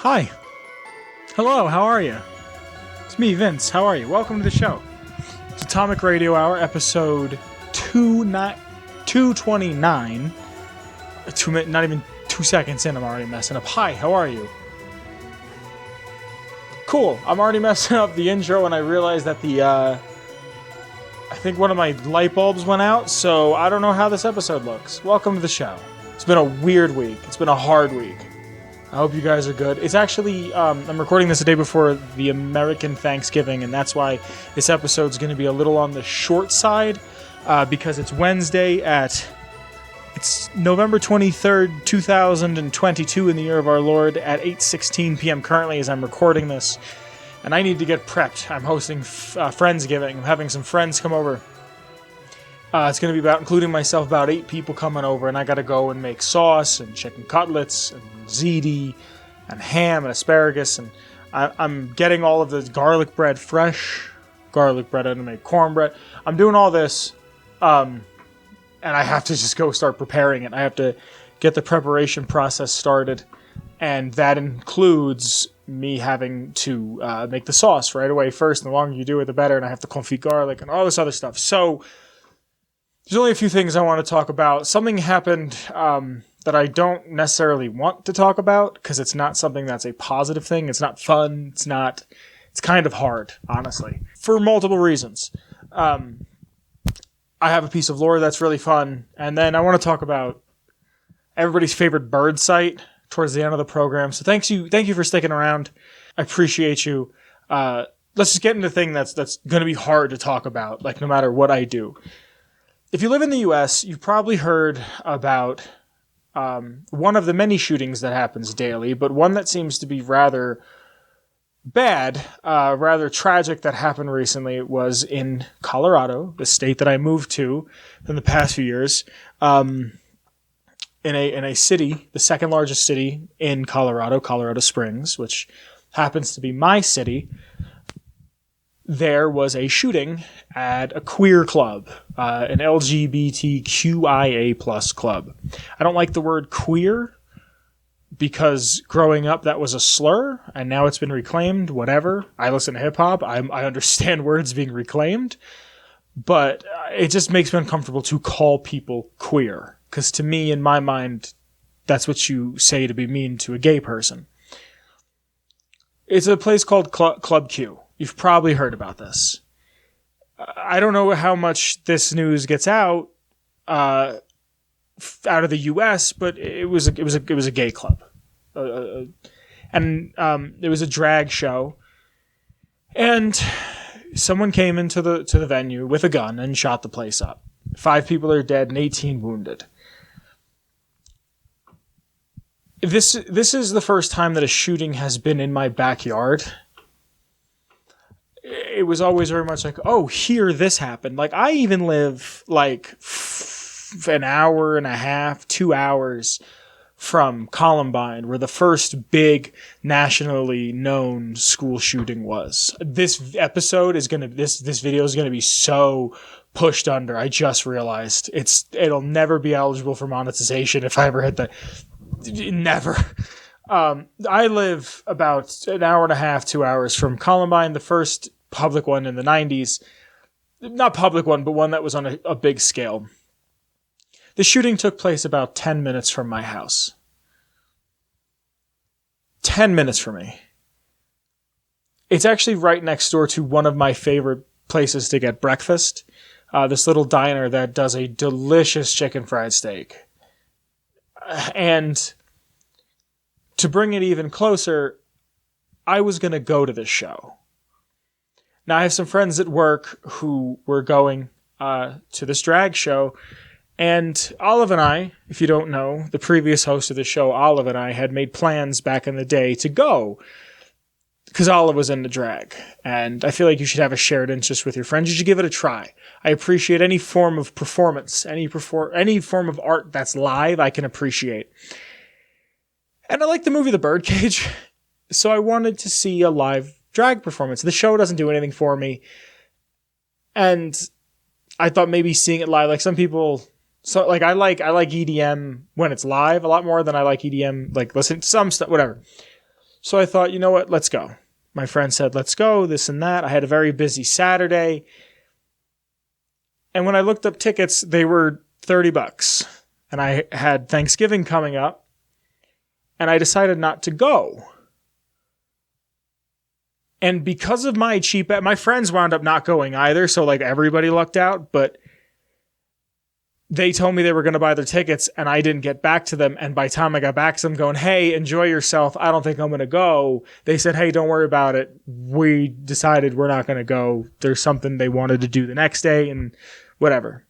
Hi. Hello, how are you? It's me, Vince. How are you? Welcome to the show. It's Atomic Radio Hour, episode 229. Not even 2 seconds in, I'm already messing up. Hi, how are you? Cool. I'm already messing up the intro, and I realized that I think one of my light bulbs went out, so I don't know how this episode looks. Welcome to the show. It's been a weird week. It's been a hard week. I hope you guys are good. It's actually, I'm recording this the day before the American Thanksgiving, and that's why this episode's going to be a little on the short side, because it's Wednesday it's November 23rd, 2022 in the year of our Lord at 8:16 p.m. currently as I'm recording this, and I need to get prepped. I'm hosting Friendsgiving. I'm having some friends come over. It's going to be including myself, about 8 people coming over, and I got to go and make sauce and chicken cutlets and ziti and ham and asparagus, and I'm getting all of the garlic bread fresh. Garlic bread, I'm going to make cornbread. I'm doing all this, and I have to just go start preparing it. I have to get the preparation process started, and that includes me having to make the sauce right away first, and the longer you do it, the better, and I have to confit garlic and all this other stuff. So there's only a few things I want to talk about. Something happened that I don't necessarily want to talk about because it's not something that's a positive thing. It's not fun. It's kind of hard, honestly, for multiple reasons. I have a piece of lore that's really fun. And then I want to talk about everybody's favorite bird site towards the end of the program. So thank you for sticking around. I appreciate you. Let's just get into the thing that's going to be hard to talk about, like no matter what I do. If you live in the U.S., you've probably heard about one of the many shootings that happens daily, but one that seems to be rather bad, rather tragic that happened recently was in Colorado, the state that I moved to in the past few years, in a city, the second largest city in Colorado, Colorado Springs, which happens to be my city. There was a shooting at a queer club, an LGBTQIA plus club. I don't like the word queer because growing up that was a slur and now it's been reclaimed, whatever. I listen to hip hop. I understand words being reclaimed, but it just makes me uncomfortable to call people queer because to me, in my mind, that's what you say to be mean to a gay person. It's a place called Club Q. You've probably heard about this. I don't know how much this news gets out of the U.S., but it was a gay club, and it was a drag show, and someone came into the venue with a gun and shot the place up. 5 people are dead and 18 wounded. This is the first time that a shooting has been in my backyard. It was always very much like, oh, here, this happened. Like, I even live, like, an hour and a half, 2 hours from Columbine, where the first big nationally known school shooting was. This video is going to be so pushed under. I just realized it'll never be eligible for monetization if I ever hit that. Never. I live about an hour and a half, 2 hours from Columbine, the first public one in the 90s. Not public one, but one that was on a big scale. The shooting took place about 10 minutes from my house. 10 minutes from me. It's actually right next door to one of my favorite places to get breakfast. This little diner that does a delicious chicken fried steak. And to bring it even closer, I was going to go to this show. Now, I have some friends at work who were going to this drag show, and Olive and I, if you don't know, the previous host of the show, Olive and I, had made plans back in the day to go, because Olive was into drag, and I feel like you should have a shared interest with your friends. You should give it a try. I appreciate any form of performance, any form of art that's live, I can appreciate. And I like the movie The Birdcage, so I wanted to see a live drag performance. The show doesn't do anything for me, and I thought maybe seeing it live, like some people, so like I like EDM when it's live a lot more than I like EDM, like listen to some stuff, whatever. So I thought, you know what, let's go. My friend said, let's go, this and that. I had a very busy Saturday. And when I looked up tickets, they were $30. And I had Thanksgiving coming up. And I decided not to go. And because of my cheap, my friends wound up not going either. So like everybody lucked out, but they told me they were going to buy their tickets and I didn't get back to them. And by the time I got back to them going, hey, enjoy yourself. I don't think I'm going to go. They said, hey, don't worry about it. We decided we're not going to go. There's something they wanted to do the next day and whatever.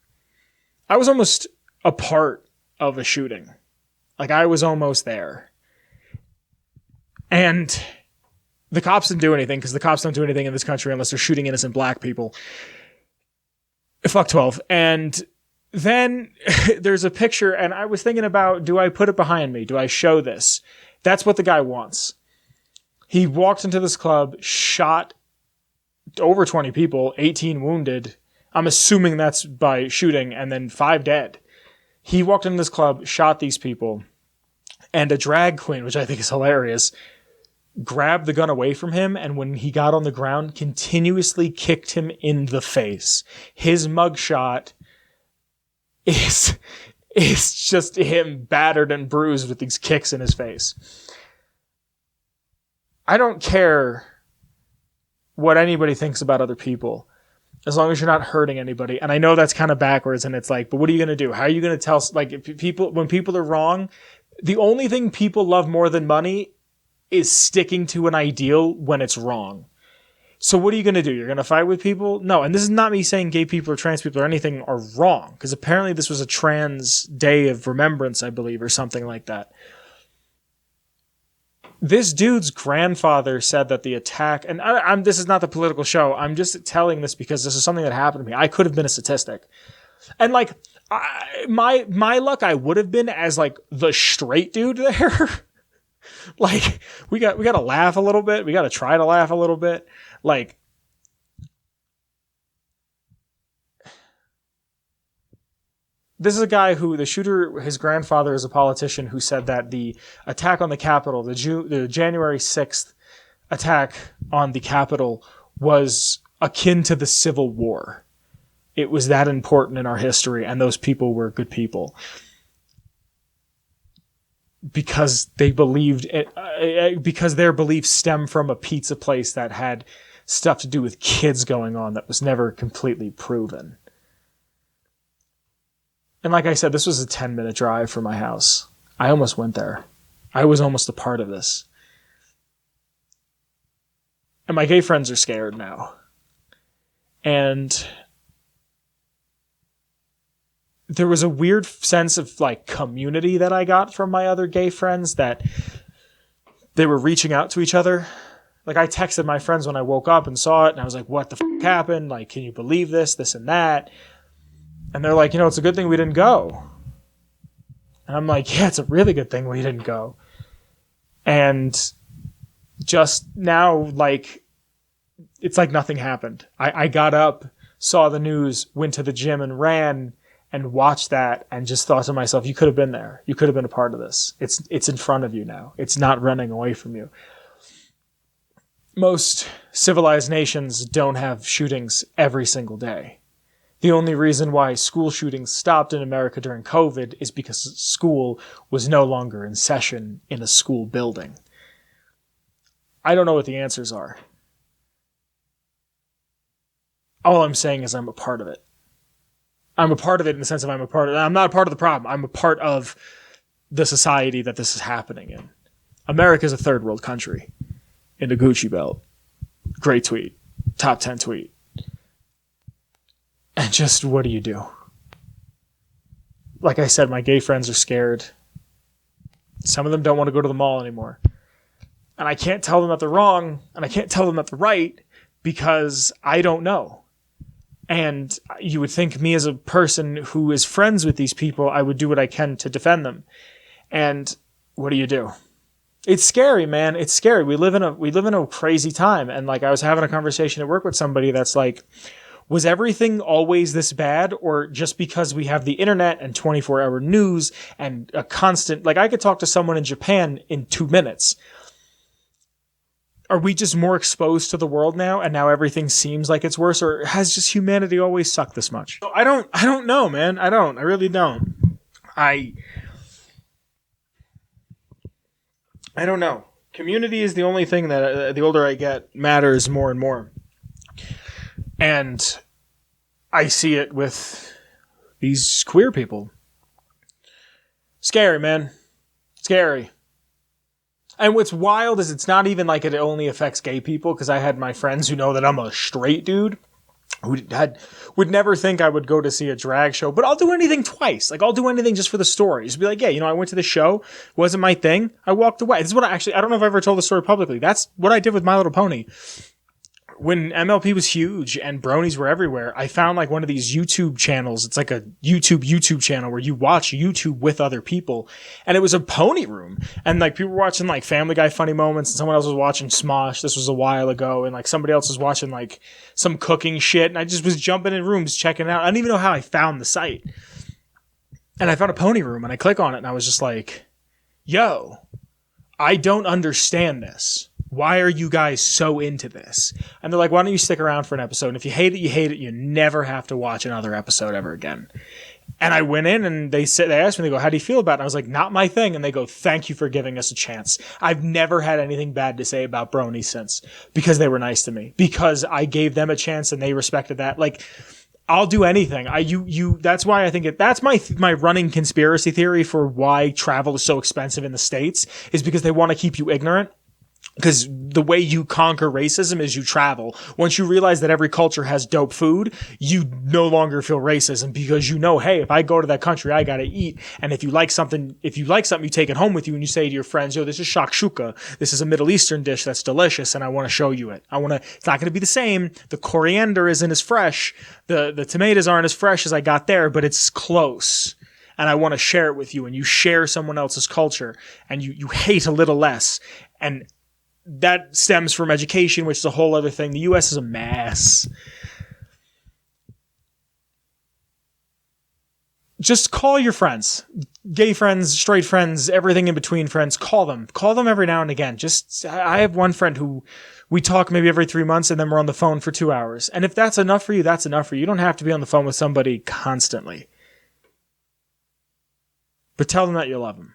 I was almost a part of a shooting. Like I was almost there. And the cops didn't do anything because the cops don't do anything in this country unless they're shooting innocent black people. Fuck 12. And then there's a picture and I was thinking about, do I put it behind me? Do I show this? That's what the guy wants. He walked into this club, shot over 20 people, 18 wounded. I'm assuming that's by shooting, and then 5 dead. He walked into this club, shot these people, and a drag queen, which I think is hilarious, grabbed the gun away from him, and when he got on the ground, continuously kicked him in the face. His mugshot is just him battered and bruised with these kicks in his face. I don't care what anybody thinks about other people, as long as you're not hurting anybody. And I know that's kind of backwards, and it's like, but what are you going to do? How are you going to tell, like, if people, when people are wrong, the only thing people love more than money is sticking to an ideal when it's wrong. So what are you going to do? You're going to fight with people? No. And this is not me saying gay people or trans people or anything are wrong, because apparently this was a trans day of remembrance, I believe, or something like that. This dude's grandfather said that the attack, and this is not the political show, I'm just telling this because this is something that happened to me. I could have been a statistic. And like, my luck, I would have been as like the straight dude there. Like, we got to laugh a little bit. We got to try to laugh a little bit. Like, this is a guy who, the shooter, his grandfather is a politician who said that the attack on the Capitol, the January 6th attack on the Capitol was akin to the Civil War. It was that important in our history, and those people were good people. Because they believed it, because their beliefs stem from a pizza place that had stuff to do with kids going on that was never completely proven. And like I said, this was a 10-minute drive from my house. I almost went there. I was almost a part of this. And my gay friends are scared now. And there was a weird sense of like community that I got from my other gay friends, that they were reaching out to each other. Like I texted my friends when I woke up and saw it, and I was like, what the f*** happened? Like, can you believe this and that? And they're like, it's a good thing we didn't go. And I'm like, yeah, it's a really good thing we didn't go. And just now, like, it's like nothing happened. I got up, saw the news, went to the gym and ran and watched that and just thought to myself, you could have been there. You could have been a part of this. It's in front of you now. It's not running away from you. Most civilized nations don't have shootings every single day. The only reason why school shootings stopped in America during COVID is because school was no longer in session in a school building. I don't know what the answers are. All I'm saying is I'm a part of it. I'm a part of it in the sense of I'm not a part of the problem. I'm a part of the society that this is happening in. America is a third world country in the Gucci belt. Great tweet. Top 10 tweet. And just, what do you do? Like I said, my gay friends are scared. Some of them don't want to go to the mall anymore. And I can't tell them that they're wrong, and I can't tell them that they're right, because I don't know. And you would think me as a person who is friends with these people, I would do what I can to defend them. And what do? It's scary, man. It's scary. We live in a crazy time. And like, I was having a conversation at work with somebody that's like, was everything always this bad? Or just because we have the internet and 24-hour news and a constant, like I could talk to someone in Japan in 2 minutes. Are we just more exposed to the world now, and now everything seems like it's worse, or has just humanity always sucked this much? I don't know, man. I really don't. I don't know. Community is the only thing that the older I get matters more and more. And I see it with these queer people. Scary, man. Scary. And what's wild is it's not even like it only affects gay people, because I had my friends who know that I'm a straight dude who would never think I would go to see a drag show, but I'll do anything twice. Like, I'll do anything just for the story. Just be like, yeah, I went to the show, wasn't my thing, I walked away. This is what I don't know if I ever told the story publicly. That's what I did with My Little Pony. When MLP was huge and bronies were everywhere, I found like one of these YouTube channels. It's like a YouTube channel where you watch YouTube with other people. And it was a pony room. And like people were watching like Family Guy funny moments, and someone else was watching Smosh. This was a while ago. And like somebody else was watching like some cooking shit. And I just was jumping in rooms, checking it out. I don't even know how I found the site. And I found a pony room, and I click on it, and I was just like, yo, I don't understand this. Why are you guys so into this? And they're like, why don't you stick around for an episode? And if you hate it, you hate it. You never have to watch another episode ever again. And I went in, and they asked me, they go, how do you feel about it? And I was like, not my thing. And they go, thank you for giving us a chance. I've never had anything bad to say about bronies since, because they were nice to me, because I gave them a chance and they respected that. Like, I'll do anything. That's why I think that's my running conspiracy theory for why travel is so expensive in the States, is because they want to keep you ignorant. Because the way you conquer racism is you travel. Once you realize that every culture has dope food, you no longer feel racism, because hey, if I go to that country, I gotta eat. And if you like something, you take it home with you, and you say to your friends, yo, this is shakshuka. This is a Middle Eastern dish that's delicious, and I want to show you it. It's not going to be the same. The coriander isn't as fresh. The tomatoes aren't as fresh as I got there, but it's close. And I want to share it with you, and you share someone else's culture, and you hate a little less. And that stems from education, which is a whole other thing. The U.S. is a mess. Just call your friends. Gay friends, straight friends, everything in between friends. Call them. Call them every now and again. I have one friend who we talk maybe every 3 months, and then we're on the phone for 2 hours. And if that's enough for you, that's enough for you. You don't have to be on the phone with somebody constantly. But tell them that you love them.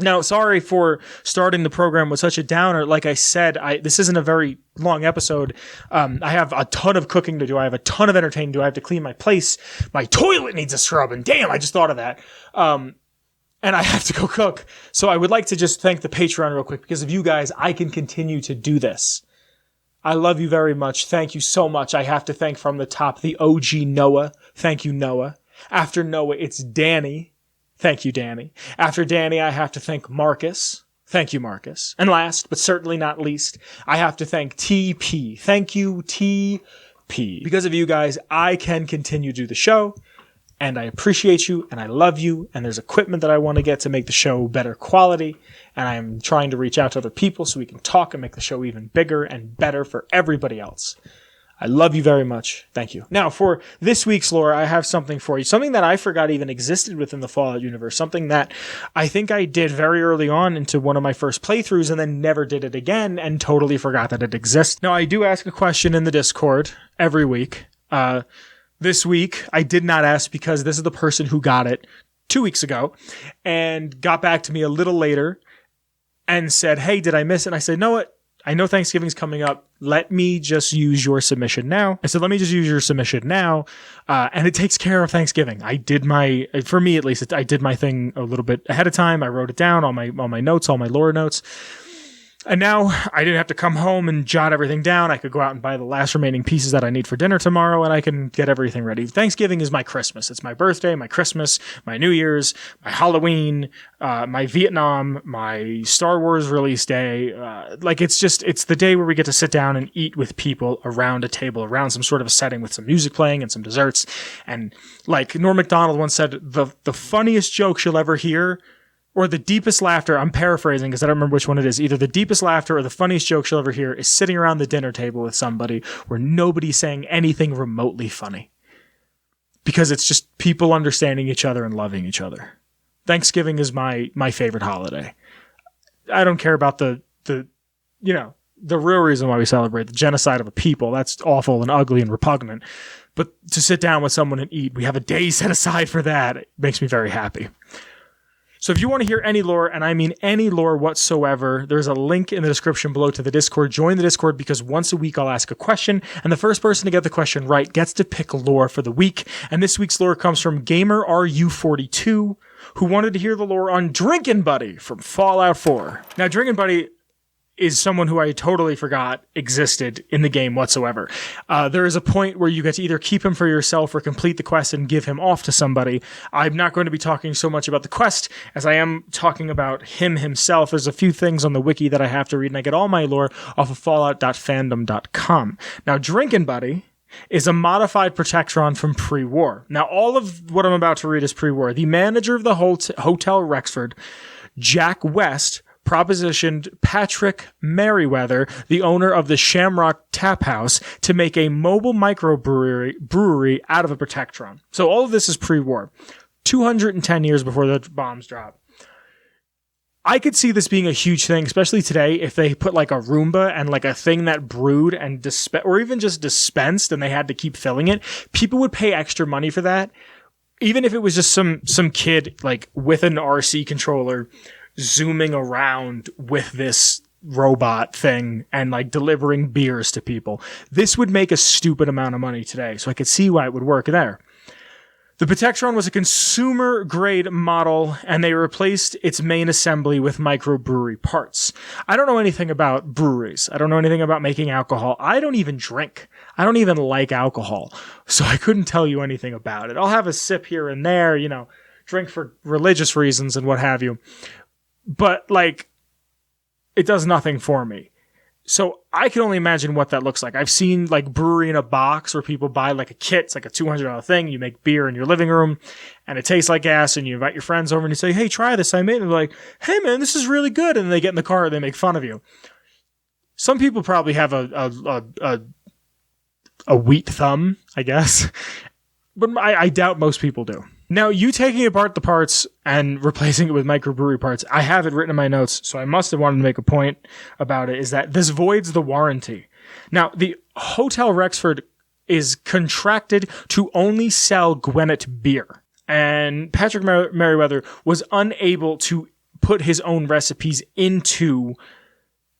Now, sorry for starting the program with such a downer. Like I said, this isn't a very long episode. I have a ton of cooking to do. I have a ton of entertaining to do. I have to clean my place. My toilet needs a scrub, and damn, I just thought of that. And I have to go cook. So I would like to just thank the Patreon real quick. Because of you guys, I can continue to do this. I love you very much. Thank you so much. I have to thank from the top the OG Noah. Thank you, Noah. After Noah, it's Danny. Thank you, Danny. After Danny, I have to thank Marcus. Thank you, Marcus. And last, but certainly not least, I have to thank TP. Thank you, TP. Because of you guys, I can continue to do the show, and I appreciate you, and I love you, and there's equipment that I want to get to make the show better quality, and I'm trying to reach out to other people so we can talk and make the show even bigger and better for everybody else. I love you very much. Thank you. Now, for this week's lore, I have something for you. Something that I forgot even existed within the Fallout universe. Something that I think I did very early on into one of my first playthroughs and then never did it again and totally forgot that it exists. Now, I do ask a question in the Discord every week. This week, I did not ask because this is the person who got it 2 weeks ago and got back to me a little later and said, hey, did I miss it? And I said, no, what? I know Thanksgiving's coming up. Let me just use your submission now. I said, let me just use your submission now. And it takes care of Thanksgiving. For me at least, I did my thing a little bit ahead of time. I wrote it down, all my notes, all my lore notes. And now I didn't have to come home and jot everything down. I could go out and buy the last remaining pieces that I need for dinner tomorrow, and I can get everything ready. Thanksgiving is my Christmas. It's my birthday, my Christmas, my New Year's, my Halloween, my Vietnam, my Star Wars release day. It's the day where we get to sit down and eat with people around a table, around some sort of a setting with some music playing and some desserts. And like Norm Macdonald once said, the funniest jokes you'll ever hear, or the deepest laughter, I'm paraphrasing because I don't remember which one it is. Either the deepest laughter or the funniest joke you'll ever hear is sitting around the dinner table with somebody where nobody's saying anything remotely funny. Because it's just people understanding each other and loving each other. Thanksgiving is my favorite holiday. I don't care about the the real reason why we celebrate the genocide of a people. That's awful and ugly and repugnant. But to sit down with someone and eat, we have a day set aside for that. It makes me very happy. So if you want to hear any lore, and I mean any lore whatsoever, there's a link in the description below to the Discord. Join the Discord because once a week I'll ask a question, and the first person to get the question right gets to pick lore for the week. And this week's lore comes from GamerRU42, who wanted to hear the lore on Drinkin' Buddy from Fallout 4. Now, Drinkin' Buddy is someone who I totally forgot existed in the game whatsoever. There is a point where you get to either keep him for yourself or complete the quest and give him off to somebody. I'm not going to be talking so much about the quest as I am talking about him himself. There's a few things on the wiki that I have to read, and I get all my lore off of fallout.fandom.com. Now, Drinkin' Buddy is a modified Protectron from pre-war. Now, all of what I'm about to read is pre-war. The manager of the Hotel Rexford, Jack West, propositioned Patrick Merriweather, the owner of the Shamrock Tap House, to make a mobile microbrewery out of a Protectron. So all of this is pre-war, 210 years before the bombs drop. I could see this being a huge thing, especially today, if they put like a Roomba and like a thing that brewed and or even just dispensed and they had to keep filling it. People would pay extra money for that, even if it was just some kid like with an RC controller zooming around with this robot thing and like delivering beers to people. This would make a stupid amount of money today, so I could see why it would work there. The Protectron was a consumer-grade model, and they replaced its main assembly with microbrewery parts. I don't know anything about breweries. I don't know anything about making alcohol. I don't even drink. I don't even like alcohol, so I couldn't tell you anything about it. I'll have a sip here and there, you know, drink for religious reasons and what have you. But, like, it does nothing for me. So I can only imagine what that looks like. I've seen, like, brewery in a box where people buy, like, a kit. It's like a $200 thing. You make beer in your living room, and it tastes like gas, and you invite your friends over, and you say, hey, try this. I made it. And they're like, hey, man, this is really good. And they get in the car, and they make fun of you. Some people probably have a wheat thumb, I guess. But I doubt most people do. Now, you taking apart the parts and replacing it with microbrewery parts, I have it written in my notes, so I must have wanted to make a point about it, is that this voids the warranty. Now, the Hotel Rexford is contracted to only sell Gwinnett beer, and Patrick Merriweather was unable to put his own recipes into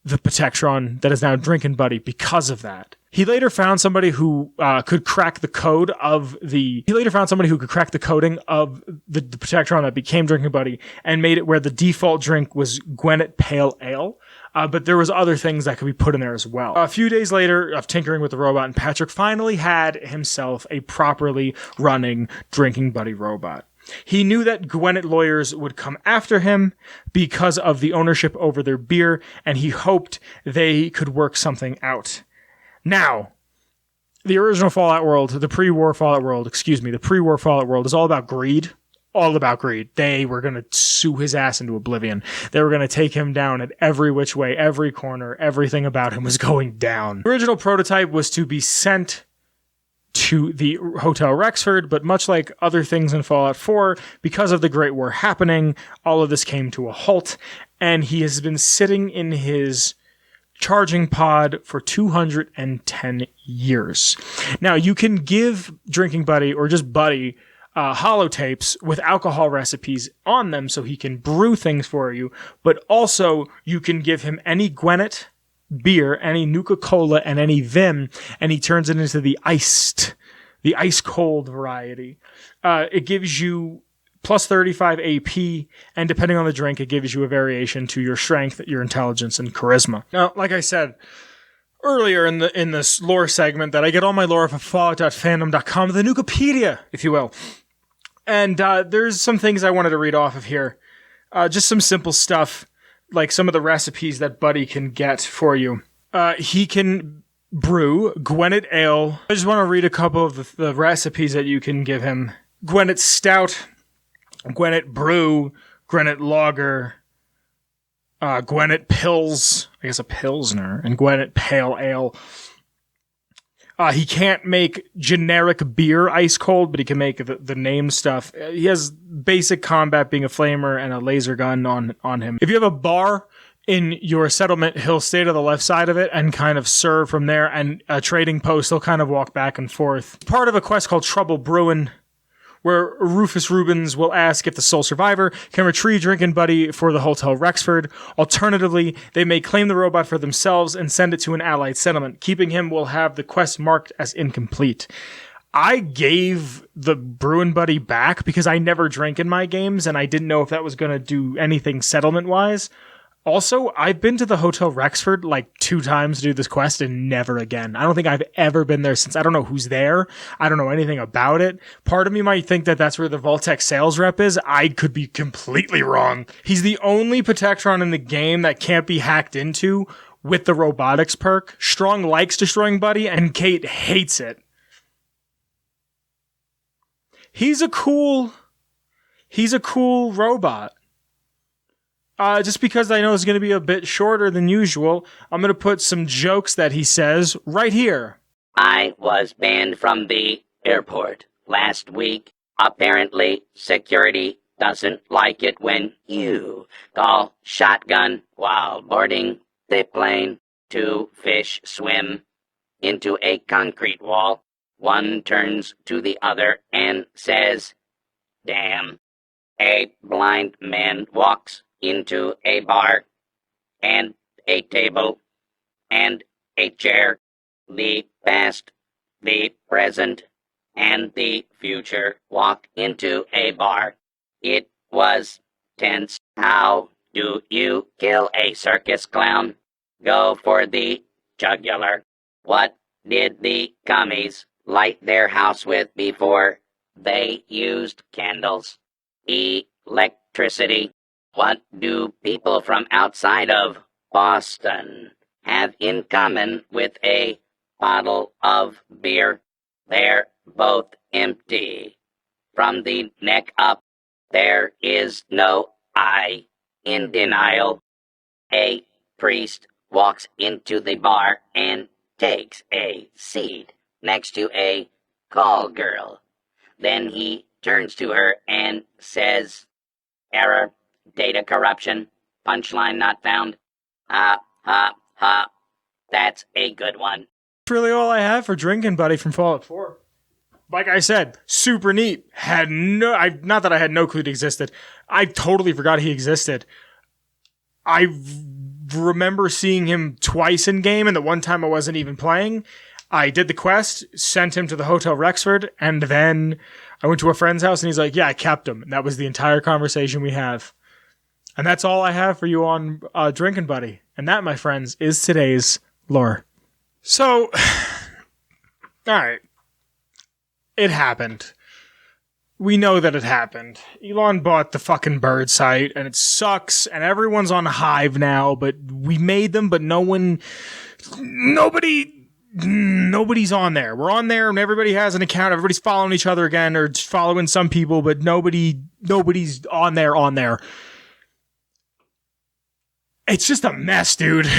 the Protectron that is now Drinkin' Buddy because of that. He later found somebody who could crack the code of the. He later found somebody who could crack the coding of the Protectron that became Drinkin' Buddy and made it where the default drink was Gwinnett Pale Ale. But there was other things that could be put in there as well. A few days later of tinkering with the robot, and Patrick finally had himself a properly running Drinkin' Buddy robot. He knew that Gwinnett lawyers would come after him because of the ownership over their beer, and he hoped they could work something out. Now, the original Fallout world, the pre-war Fallout world is all about greed. All about greed. They were going to sue his ass into oblivion. They were going to take him down at every which way, every corner, everything about him was going down. The original prototype was to be sent to the Hotel Rexford, but much like other things in Fallout 4, because of the Great War happening, all of this came to a halt, and he has been sitting in his charging pod for 210 years. Now, you can give Drinking Buddy, or just Buddy, holotapes with alcohol recipes on them so he can brew things for you, but also you can give him any Gwinnett beer, any Nuka-Cola, and any Vim, and he turns it into the ice cold variety. It gives you plus 35 AP, and depending on the drink, it gives you a variation to your strength, your intelligence, and charisma. Now, like I said earlier in this lore segment, that I get all my lore from fallout.fandom.com, the Nukapedia, if you will. And there's some things I wanted to read off of here. Just some simple stuff, like some of the recipes that Buddy can get for you. He can brew Gwinnett Ale. I just want to read a couple of the recipes that you can give him. Gwinnett Stout, Gwinnett Brew, Gwinnett Lager, Gwinnett Pils, I guess a Pilsner, and Gwinnett Pale Ale. He can't make generic beer ice cold, but he can make the name stuff. He has basic combat, being a flamer and a laser gun on him. If you have a bar in your settlement, he'll stay to the left side of it and kind of serve from there, and a trading post, he'll kind of walk back and forth. Part of a quest called Trouble Brewin', where Rufus Rubens will ask if the sole survivor can retrieve Drinking Buddy for the Hotel Rexford. Alternatively, they may claim the robot for themselves and send it to an allied settlement. Keeping him will have the quest marked as incomplete. I gave the Bruin Buddy back because I never drank in my games, and I didn't know if that was going to do anything settlement-wise. Also, I've been to the Hotel Rexford like 2 times to do this quest and never again. I don't think I've ever been there since. I don't know who's there. I don't know anything about it. Part of me might think that that's where the Vault-Tec sales rep is. I could be completely wrong. He's the only Protectron in the game that can't be hacked into with the robotics perk. Strong likes destroying Buddy, and Kate hates it. He's a cool robot. Just because I know it's going to be a bit shorter than usual, I'm going to put some jokes that he says right here. I was banned from the airport last week. Apparently, security doesn't like it when you call shotgun while boarding the plane. 2 fish swim into a concrete wall. One turns to the other and says, "Damn." A blind man walks into a bar, and a table, and a chair. The past, the present, and the future walk into a bar. It was tense. How do you kill a circus clown? Go for the jugular. What did the commies light their house with before they used candles? Electricity. What do people from outside of Boston have in common with a bottle of beer? They're both empty. From the neck up, there is no I in denial. A priest walks into the bar and takes a seat next to a call girl. Then he turns to her and says, "Error. Data corruption. Punchline not found." Ha, ha, ha. That's a good one. That's really all I have for Drinking Buddy from Fallout 4. Like I said, super neat. Not that I had no clue it existed. I totally forgot he existed. I remember seeing him twice in game, and the one time I wasn't even playing. I did the quest, sent him to the Hotel Rexford, and then I went to a friend's house, and he's like, "Yeah, I kept him." And that was the entire conversation we have. And that's all I have for you on Drinking Buddy. And that, my friends, is today's lore. So, alright. It happened. We know that it happened. Elon bought the fucking bird site, and it sucks, and everyone's on Hive now, but we made them, but nobody's on there. We're on there, and everybody has an account. Everybody's following each other again, or following some people, but nobody's on there. It's just a mess, dude.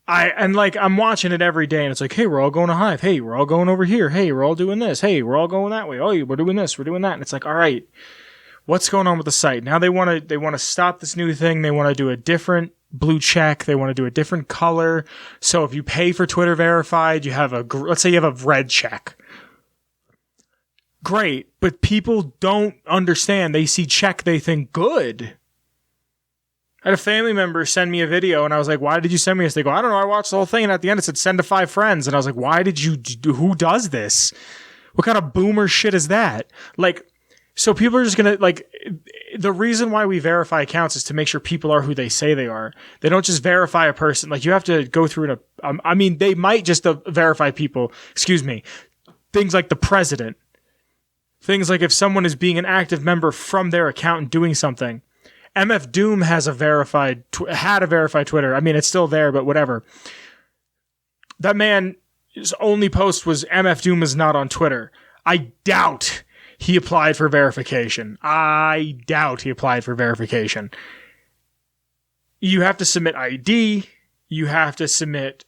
I'm watching it every day, and it's like, hey, we're all going to Hive. Hey, we're all going over here. Hey, we're all doing this. Hey, we're all going that way. Oh, we're doing this. We're doing that. And it's like, all right, what's going on with the site? Now they want to stop this new thing. They want to do a different blue check. They want to do a different color. So if you pay for Twitter Verified, you have let's say you have a red check. Great, but people don't understand. They see check, they think good. I had a family member send me a video, and I was like, "Why did you send me this?" They go, "I don't know. I watched the whole thing, and at the end it said send to 5 friends." And I was like, "Why did you do? Who does this? What kind of boomer shit is that?" Like, so people are just gonna the reason why we verify accounts is to make sure people are who they say they are. They don't just verify a person. Like, you have to go through they might just verify people. Excuse me. Things like the president. Things like if someone is being an active member from their account and doing something. MF Doom had a verified Twitter. I mean, it's still there, but whatever. That man's only post was MF Doom is not on Twitter. I doubt he applied for verification. You have to submit ID. You have to submit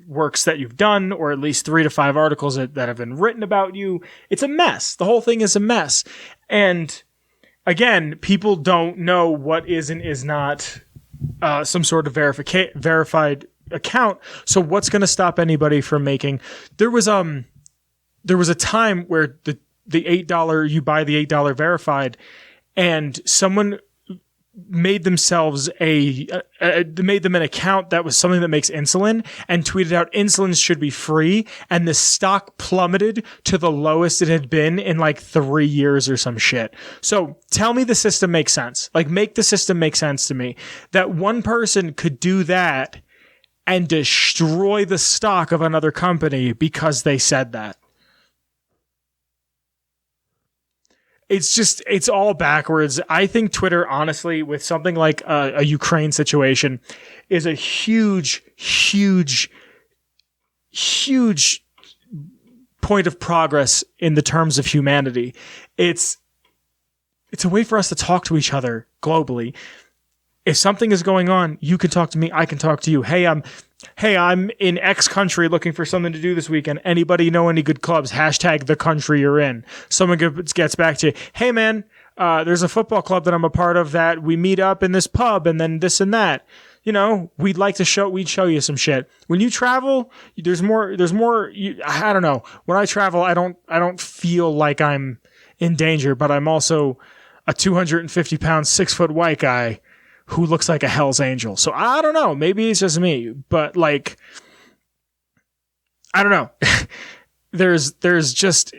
works that you've done, or at least 3 to 5 articles that have been written about you. It's a mess. The whole thing is a mess. And again, people don't know what is and is not some sort of verified account. So what's going to stop anybody from making? There was a time where the $8, you buy the $8 verified, and someone made themselves made them an account that was something that makes insulin, and tweeted out insulin should be free, and the stock plummeted to the lowest it had been in like 3 years or some shit. So tell me the system makes sense. Like, make the system make sense to me. That one person could do that and destroy the stock of another company because they said that. It's all backwards. I think Twitter, honestly, with something like a Ukraine situation, is a huge, huge, huge point of progress in the terms of humanity. It's a way for us to talk to each other globally. If something is going on, you can talk to me, I can talk to you. Hey, I'm in X country looking for something to do this weekend. Anybody know any good clubs? Hashtag the country you're in. Someone gets back to you. Hey, man, there's a football club that I'm a part of that we meet up in this pub and then this and that. You know, we'd show you some shit. When you travel, there's more, I don't know. When I travel, I don't feel like I'm in danger, but I'm also a 250 pound, 6 foot white guy who looks like a Hell's Angel. So I don't know. Maybe it's just me, but like, I don't know. there's just,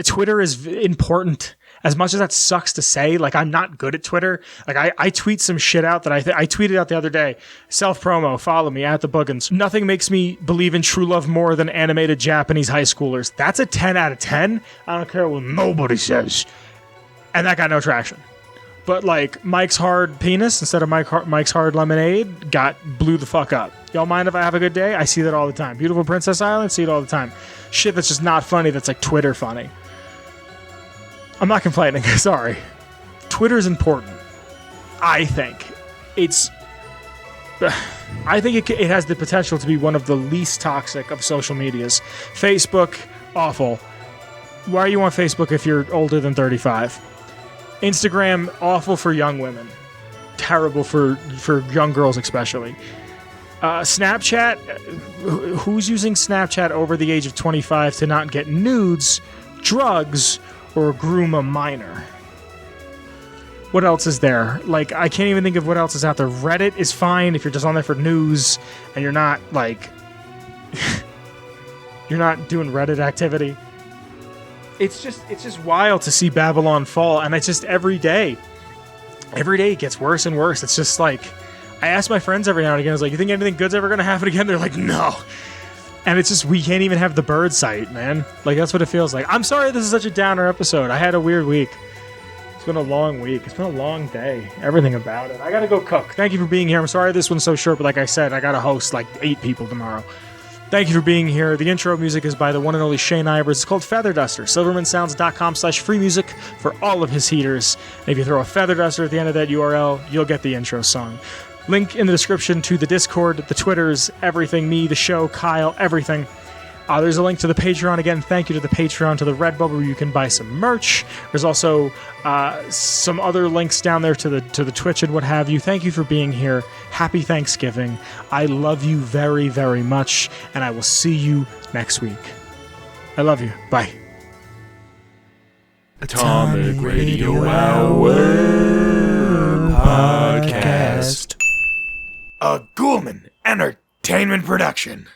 Twitter is important. As much as that sucks to say, like, I'm not good at Twitter. Like, I tweet some shit out that I tweeted out the other day. Self-promo, follow me, at the Boogans. Nothing makes me believe in true love more than animated Japanese high schoolers. That's a 10 out of 10. I don't care what nobody says. And that got no traction. But like, Mike's Hard Penis instead of Mike's Hard Lemonade blew the fuck up. Y'all mind if I have a good day? I see that all the time. Beautiful Princess Island, see it all the time. Shit that's just not funny, that's like Twitter funny. I'm not complaining, sorry. Twitter's important. I think. It has the potential to be one of the least toxic of social medias. Facebook, awful. Why are you on Facebook if you're older than 35? Instagram, awful for young women. Terrible for young girls especially. Snapchat, who's using Snapchat over the age of 25 to not get nudes, drugs, or groom a minor? What else is there? Like, I can't even think of what else is out there. Reddit is fine if you're just on there for news and you're not, like, you're not doing Reddit activity. It's just wild to see Babylon fall, and it's just every day it gets worse and worse. It's just like, I ask my friends every now and again, I was like, you think anything good's ever gonna happen again? They're like, no. And it's just, we can't even have the bird sight, man. Like, that's what it feels like. I'm sorry this is such a downer episode. I had a weird week. It's been a long week. It's been a long day. Everything about it. I gotta go cook. Thank you for being here. I'm sorry this one's so short, but like I said, I gotta host like 8 people tomorrow. Thank you for being here. The intro music is by the one and only Shane Ivers. It's called Feather Duster. Silvermansounds.com/free music for all of his heaters. And if you throw a Feather Duster at the end of that URL, you'll get the intro song. Link in the description to the Discord, the Twitters, everything, me, the show, Kyle, everything. There's a link to the Patreon. Again, thank you to the Patreon, to the Redbubble, where you can buy some merch. There's also some other links down there to the Twitch and what have you. Thank you for being here. Happy Thanksgiving. I love you very, very much, and I will see you next week. I love you. Bye. Atomic Radio Hour Podcast. A Ghoulman Entertainment production.